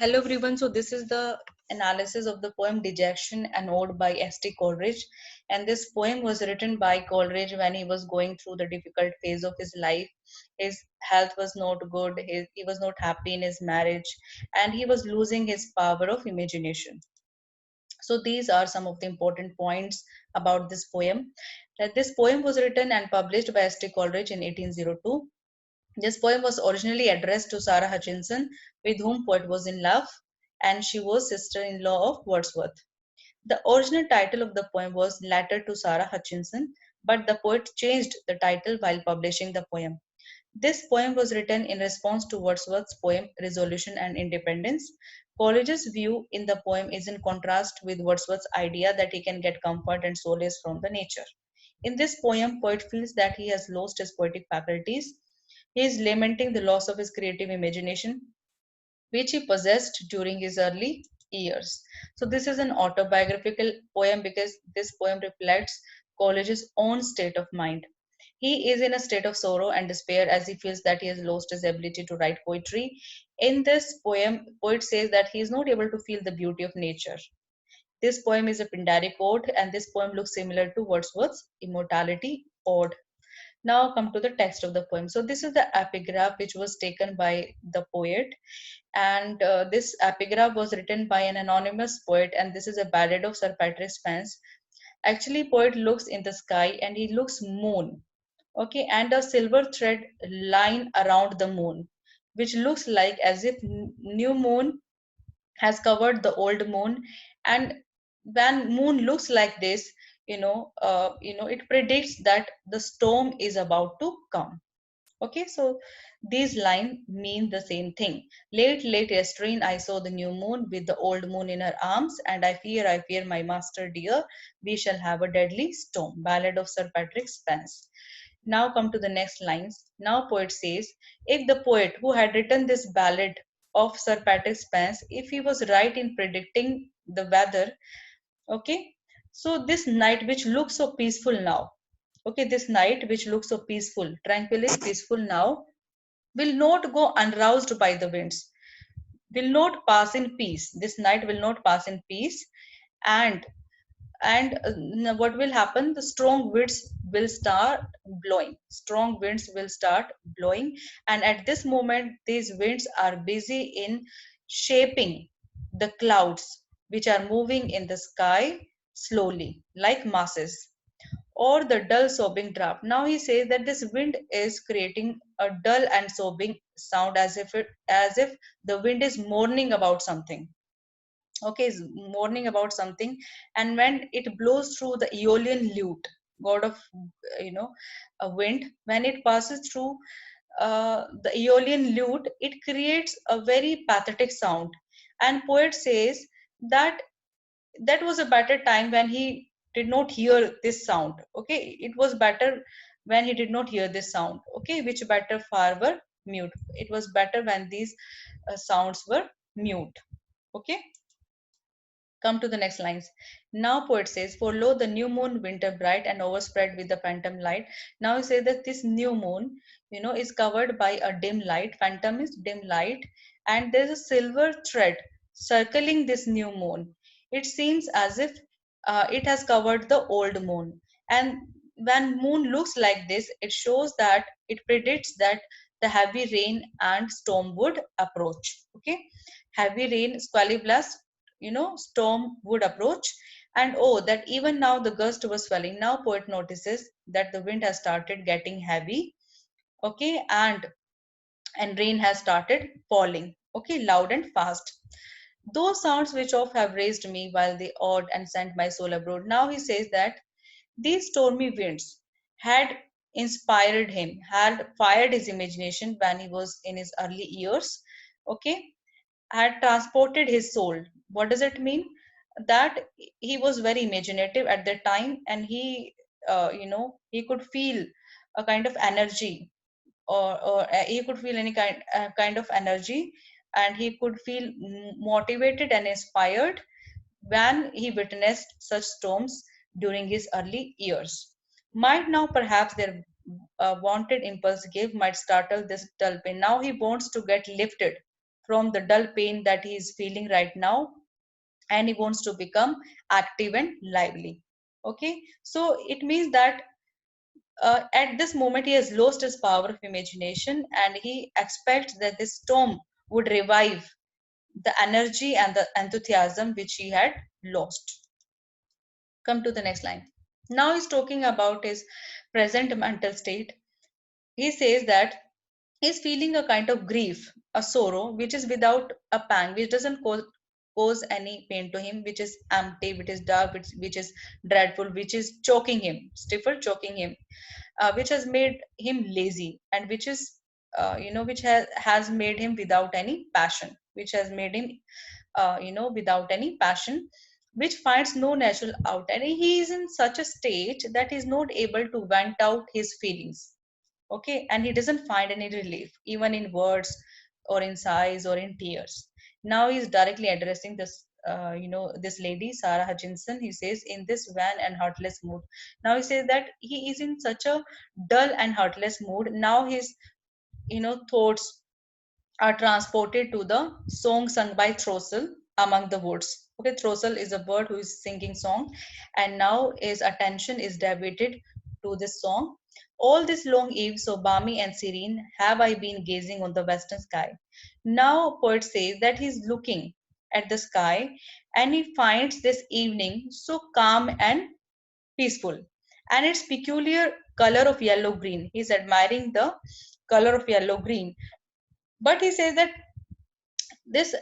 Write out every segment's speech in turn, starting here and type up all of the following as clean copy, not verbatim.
Hello everyone. So this is the analysis of the poem Dejection, an ode by S.T. Coleridge. And this poem was written by Coleridge when he was going through the difficult phase of his life. His health was not good, he was not happy in his marriage, and he was losing his power of imagination. So these are some of the important points about this poem. That this poem was written and published by S.T. Coleridge in 1802. This poem was originally addressed to Sarah Hutchinson, with whom poet was in love, and she was sister-in-law of Wordsworth. The original title of the poem was Letter to Sarah Hutchinson, but the poet changed the title while publishing the poem. This poem was written in response to Wordsworth's poem Resolution and Independence. Coleridge's view in the poem is in contrast with Wordsworth's idea that he can get comfort and solace from the nature. In this poem, poet feels that he has lost his poetic faculties. He is lamenting the loss of his creative imagination, which he possessed during his early years. So, this is an autobiographical poem because this poem reflects Coleridge's own state of mind. He is in a state of sorrow and despair as he feels that he has lost his ability to write poetry. In this poem, poet says that he is not able to feel the beauty of nature. This poem is a Pindaric ode, and this poem looks similar to Wordsworth's Immortality ode. Now come to the text of the poem. So this is the epigraph which was taken by the poet, and this epigraph was written by an anonymous poet, and this is a ballad of Sir Patrick Spens. Actually, poet looks in the sky and he looks moon, okay, and a silver thread line around the moon, which looks like as if new moon has covered the old moon. And when moon looks like this, it predicts that the storm is about to come. Okay, so these lines mean the same thing. Late, late yestereen, I saw the new moon with the old moon in her arms, and I fear, my master dear, we shall have a deadly storm. Ballad of Sir Patrick Spens. Now come to the next lines. Now poet says, if the poet who had written this ballad of Sir Patrick Spens, if he was right in predicting the weather, okay, so this night which looks so peaceful now, okay, this night which looks so peaceful, tranquilly peaceful now, will not go unroused by the winds, will not pass in peace. This night will not pass in peace, and what will happen? The strong winds will start blowing. Strong winds will start blowing, and at this moment, these winds are busy in shaping the clouds which are moving in the sky slowly, like masses, or the dull sobbing draft. Now he says that this wind is creating a dull and sobbing sound as if the wind is mourning about something. Okay, is mourning about something, and when it blows through the Aeolian lute, god of a wind, when it passes through the Aeolian lute, it creates a very pathetic sound. And poet says that that was a better time when he did not hear this sound. Okay, it was better when he did not hear this sound. Okay, which better far were mute. It was better when these sounds were mute. Okay, come to the next lines. Now poet says, for lo the new moon winter bright and overspread with the phantom light. Now he says that this new moon, is covered by a dim light. Phantom is dim light, and there's a silver thread circling this new moon. It seems as if it has covered the old moon. And when moon looks like this, it shows that it predicts that the heavy rain and storm would approach. Okay, heavy rain, squally storm would approach. And oh, that even now the gust was swelling. Now poet notices that the wind has started getting heavy, okay, and rain has started falling, okay, loud and fast. Those sounds which of have raised me while they awed and sent my soul abroad. Now he says that these stormy winds had inspired him, had fired his imagination when he was in his early years, okay, had transported his soul. What does it mean? That he was very imaginative at that time, and he could feel a kind of energy, or he could feel any kind of energy, and he could feel motivated and inspired when he witnessed such storms during his early years. Might now perhaps their wanted impulse give might startle this dull pain. Now he wants to get lifted from the dull pain that he is feeling right now, and he wants to become active and lively. Okay, so it means that at this moment he has lost his power of imagination, and he expects that this storm would revive the energy and the enthusiasm which he had lost. Come to the next line. Now he's talking about his present mental state. He says that he's feeling a kind of grief, a sorrow, which is without a pang, which doesn't cause any pain to him, which is empty, which is dark, which is dreadful, which is choking him, stiffer, choking him, which has made him lazy, and which is, which has made him without any passion, which has made him, without any passion, which finds no natural out. And he is in such a state that he's not able to vent out his feelings. Okay, and he doesn't find any relief, even in words or in sighs or in tears. Now he's directly addressing this. This lady, Sarah Hutchinson, he says, in this wan and heartless mood. Now he says that he is in such a dull and heartless mood. Now his, thoughts are transported to the song sung by Throssell, Among the Woods. Okay, Throssell is a bird who is singing song, and now his attention is diverted to this song. All this long eve, so balmy and serene, have I been gazing on the western sky. Now poet says that he's looking at the sky, and he finds this evening so calm and peaceful, and its peculiar color of yellow green. He's admiring the color of yellow green, but he says that this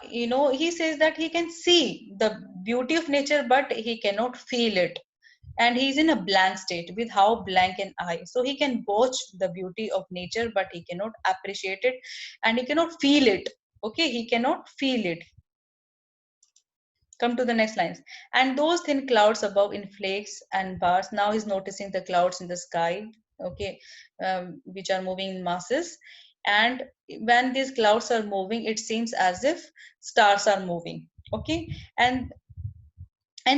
he says that he can see the beauty of nature, but he cannot feel it, and he's in a blank state, with how blank an eye. So he can watch the beauty of nature, but he cannot appreciate it, and he cannot feel it. Okay, he cannot feel it. Come to the next lines. And those thin clouds above in flakes and bars. Now he's noticing the clouds in the sky, okay, which are moving in masses. And when these clouds are moving, it seems as if stars are moving. Okay, and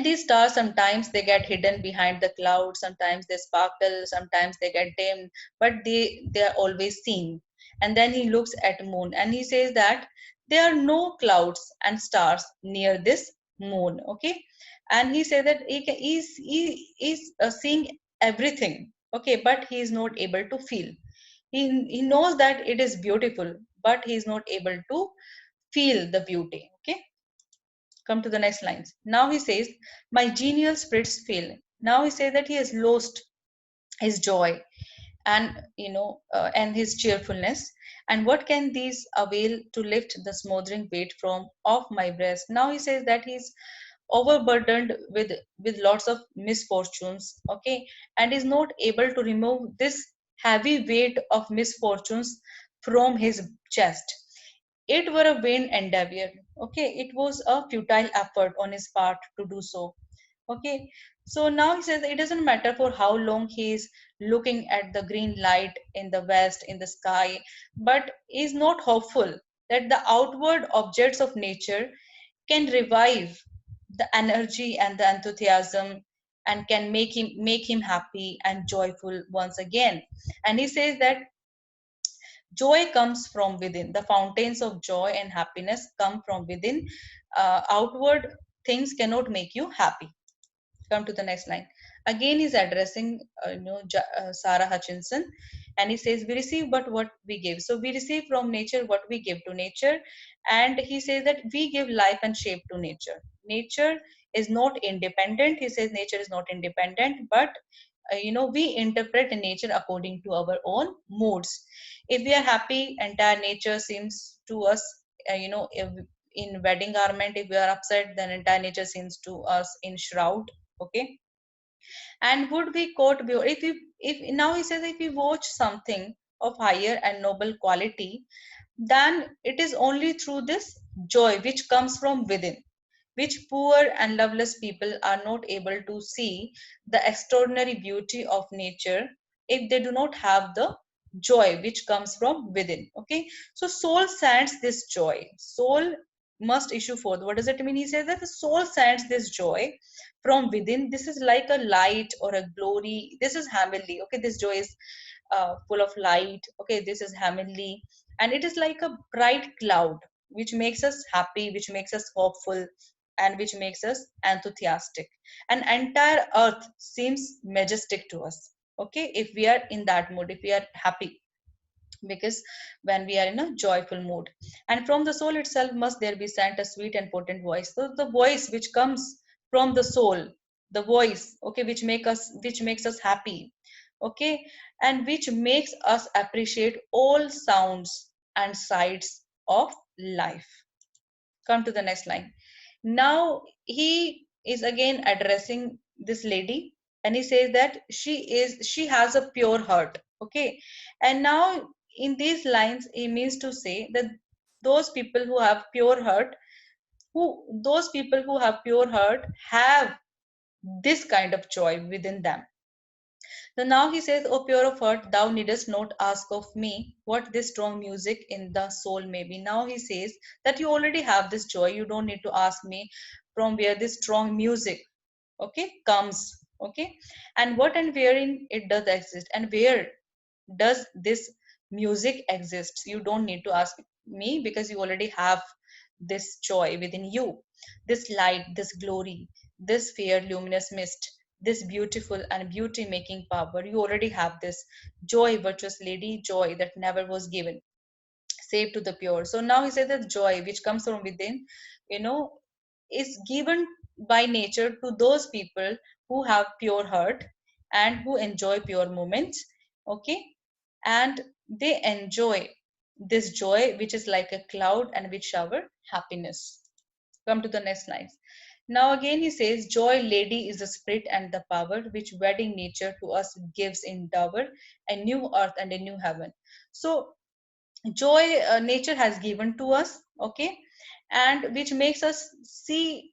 these stars, sometimes they get hidden behind the clouds, sometimes they sparkle, sometimes they get dim, but they are always seen. And then he looks at moon, and he says that there are no clouds and stars near this moon. Okay, and he said that he is seeing everything. Okay, but he is not able to feel. He knows that it is beautiful, but he is not able to feel the beauty. Okay, come to the next lines. Now he says, my genial spirits fail. Now he says that he has lost his joy, and and his cheerfulness. And what can these avail to lift the smothering weight from off my breast? Now he says that he's overburdened with lots of misfortunes. Okay, and is not able to remove this heavy weight of misfortunes from his chest. It were a vain endeavor. Okay, it was a futile effort on his part to do so. Okay, so now he says it doesn't matter for how long he is looking at the green light in the west in the sky, but he is not hopeful that the outward objects of nature can revive the energy and the enthusiasm, and can make him happy and joyful once again. And he says that joy comes from within. The fountains of joy and happiness come from within. Outward things cannot make you happy. Come to the next line. Again, he's addressing Sarah Hutchinson, and he says, "We receive but what we give." So we receive from nature what we give to nature, and he says that we give life and shape to nature. Nature is not independent. He says nature is not independent, but we interpret nature according to our own moods. If we are happy, entire nature seems to us, if in wedding garment. If we are upset, then entire nature seems to us in shroud. Okay, and would we quote if now he says if we watch something of higher and noble quality, then it is only through this joy which comes from within, which poor and loveless people are not able to see the extraordinary beauty of nature if they do not have the joy which comes from within. Okay, so soul sends this joy. Soul must issue forth. What does it mean? He says that the soul sends this joy from within. This is like a light or a glory. This is heavenly. Okay, this joy is full of light. Okay, this is heavenly, and it is like a bright cloud. which makes us happy, which makes us hopeful, and which makes us enthusiastic. And entire earth seems majestic to us, okay, if we are in that mood, if we are happy, because when we are in a joyful mood. And from the soul itself must there be sent a sweet and potent voice. So the voice which comes from the soul, the voice, okay, which makes us happy, okay, and which makes us appreciate all sounds and sights of life. Come to the next line. Now he is again addressing this lady, and he says that she has a pure heart, okay. And now in these lines he means to say that those people who have pure heart, who those people who have pure heart have this kind of joy within them. So now he says, O pure of heart, thou needest not ask of me what this strong music in the soul may be. Now he says that you already have this joy. You don't need to ask me from where this strong music, okay, comes. Okay. And what and wherein it does exist, and where does this music exist? You don't need to ask me, because you already have this joy within you, this light, this glory, this fair luminous mist, this beautiful and beauty making power. You already have this joy, virtuous lady, joy that never was given save to the pure. So now he says that joy which comes from within, you know, is given by nature to those people who have pure heart and who enjoy pure moments, okay, and they enjoy this joy which is like a cloud and which shower happiness. Come to the next line. Now again he says, joy lady is the spirit and the power which wedding nature to us gives in dower, a new earth and a new heaven. So joy nature has given to us, okay, and which makes us see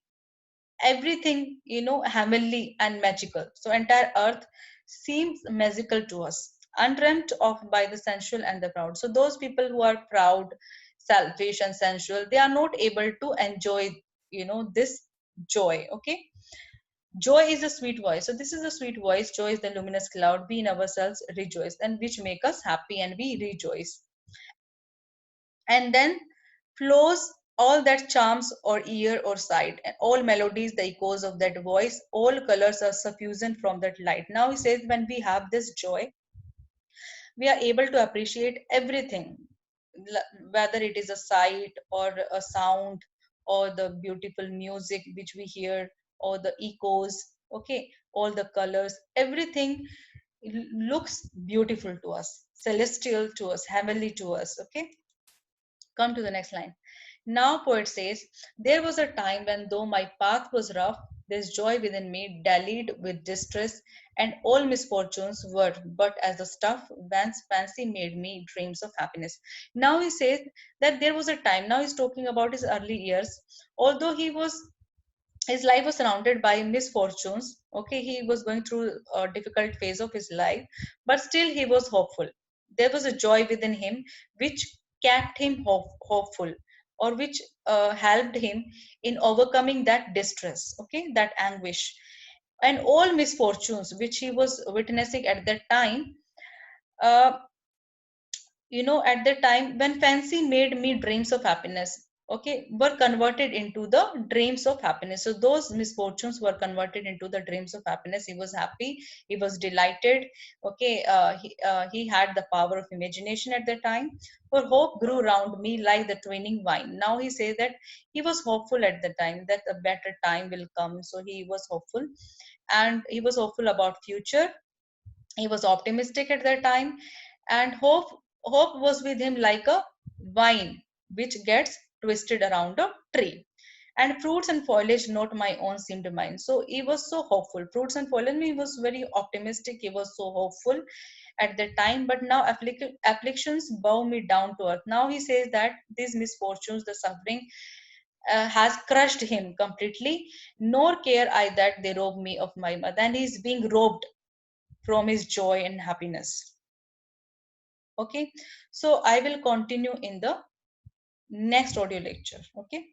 everything, you know, heavenly and magical. So entire earth seems magical to us, undreamt of by the sensual and the proud. So those people who are proud, selfish and sensual, they are not able to enjoy, you know, this joy, okay. Joy is a sweet voice. So this is a sweet voice. Joy is the luminous cloud. We in ourselves rejoice, and which make us happy and we rejoice. And then flows all that charms or ear or sight, and all melodies, the echoes of that voice, all colors are suffusion from that light. Now he says when we have this joy, we are able to appreciate everything, whether it is a sight or a sound or the beautiful music which we hear or the echoes, okay, all the colors, everything looks beautiful to us, celestial to us, heavenly to us, okay. Come to the next line. Now, poet says, there was a time when, though my path was rough, this joy within me dallied with distress, and all misfortunes were but as the stuff whence fancy made me dreams of happiness. Now he says that there was a time, now he's talking about his early years, although his life was surrounded by misfortunes, okay, he was going through a difficult phase of his life, but still he was hopeful. There was a joy within him which kept him hopeful, or which helped him in overcoming that distress, okay, that anguish and all misfortunes which he was witnessing at that time. uh, you know, at the time when fancy made me dreams of happiness, okay, were converted into the dreams of happiness. So those misfortunes were converted into the dreams of happiness. He was happy, he was delighted, okay. He had the power of imagination at the time. For hope grew round me like the twining vine. Now he says that he was hopeful at the time that a better time will come, so he was hopeful, and he was hopeful about future. He was optimistic at that time, and hope was with him like a vine which gets twisted around a tree. And fruits and foliage not my own seemed mine. So he was so hopeful. Fruits and foliage, he was very optimistic, he was so hopeful at that time. But now afflictions bow me down to earth. Now he says that these misfortunes, the suffering, has crushed him completely, nor care I that they rob me of my mother. And he is being robbed from his joy and happiness. Okay, so I will continue in the next audio lecture. Okay.